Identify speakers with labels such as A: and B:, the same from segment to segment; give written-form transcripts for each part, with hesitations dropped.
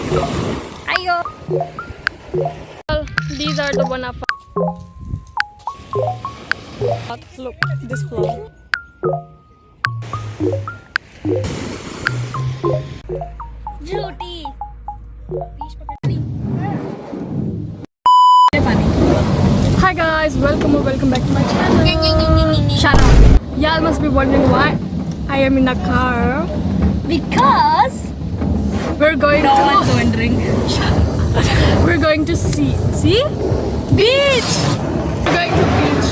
A: Ayo. These are the one of. Look, this flower.
B: Jyoti.
A: Hi guys, welcome back to my channel. Shut up. Y'all must be wondering why I am in a car.
B: Because
A: We're going
B: no
A: to
B: one's wondering.
A: we're going to see beach. We're going to beach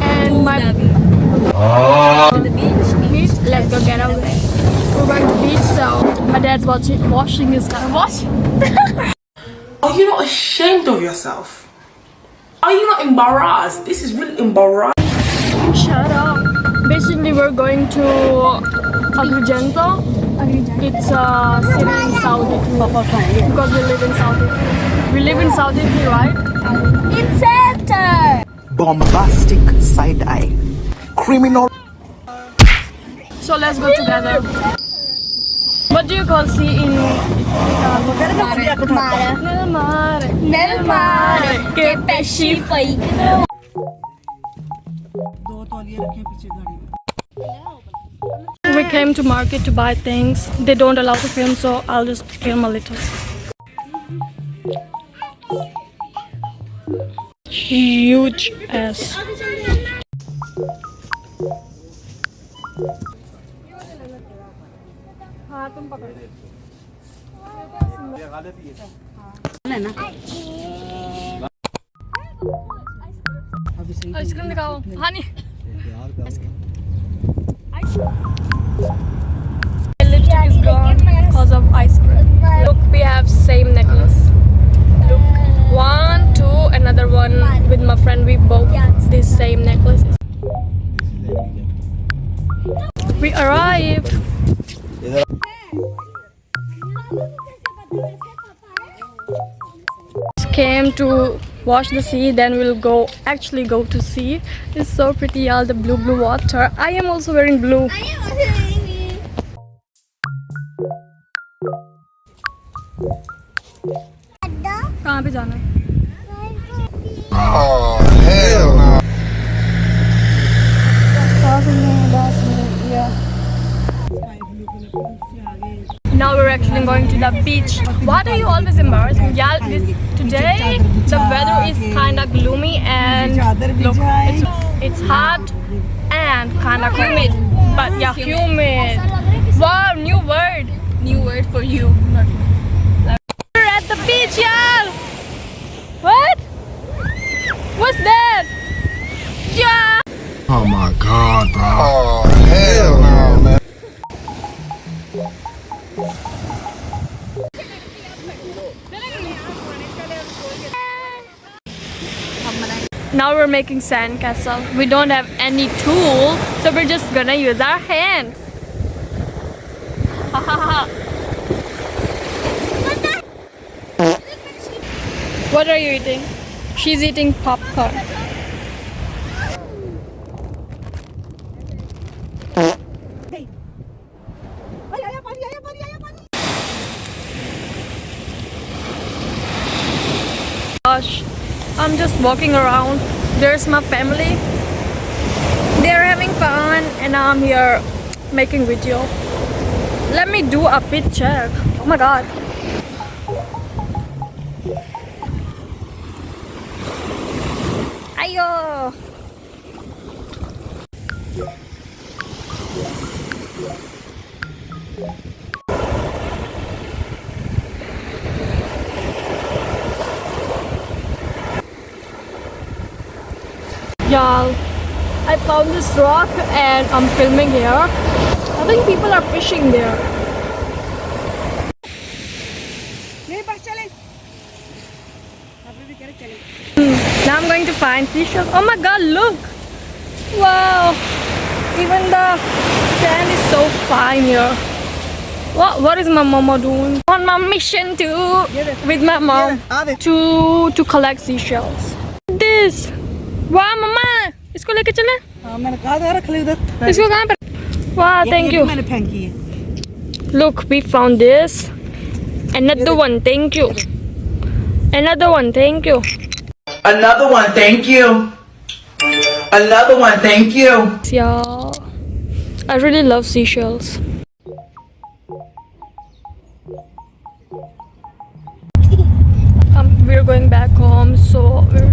A: and my
B: To the beach.
A: Let's go get away. We're going to beach, so my dad's washing his car. Wash.
C: Are you not ashamed of yourself? Are you not embarrassed? This is really embarrassing.
A: Shut up. Basically, we're going to Agrigento. It's a city in Saudi because we live in Saudi. We live in Saudi, right?
B: In center.
D: Bombastic side eye. Criminal.
A: So let's go together. What do you call sea in
B: Mare.
A: Nel mare?
B: Nel mare. Che pesci poi.
A: We came to market to buy things. They don't allow to film, so I'll just film a little. Huge ass. Ice cream दिखाओ हाँ नहीं lipstick is gone because of ice cream. Look, we have same necklace. Look, 1, 2, another one with my friend. We both these same necklaces. We arrived. Came to watch the sea, then we'll actually go to sea. It's so pretty, y'all, the blue water. I am also wearing blue. कहाँ पे जाना है?
D: Oh, hell no.
A: Now we're actually going to the beach. Why are you always embarrassed? Yeah, today the weather is kind of gloomy and look, it's hot and kind of humid. But yeah, humid. Wow, new word.
B: New word for you.
A: We're at the beach, y'all. What? What's that? Yeah.
D: Oh my god, bro. Oh, hell no, man. Now we're making sand castle. We don't have any tool, so we're just gonna use our hand. What are you eating? She's eating popcorn. Gosh, I'm just walking around. There's my family. They're having fun and I'm here making video. Let me do a fit check. Oh my god. Ayo. Y'all, I found this rock and I'm filming here. I think people are fishing there. Now I'm going to find seashells. Oh my god, look! Wow! Even the sand is so fine here. What is my mama doing? On my mission with my mom to collect seashells. This! Wow, mama! इसको लेके चले?
E: हाँ मैंने कहा था रख ले उधर.
A: इसको कहाँ पर? Wow, thank you.
E: मैंने फेंकी है.
A: Look, we found this
D: Another one, thank you. Another one, thank you.
F: Another one, thank you. Another one, thank you.
D: Yeah, I really love seashells. We're going back home, so we're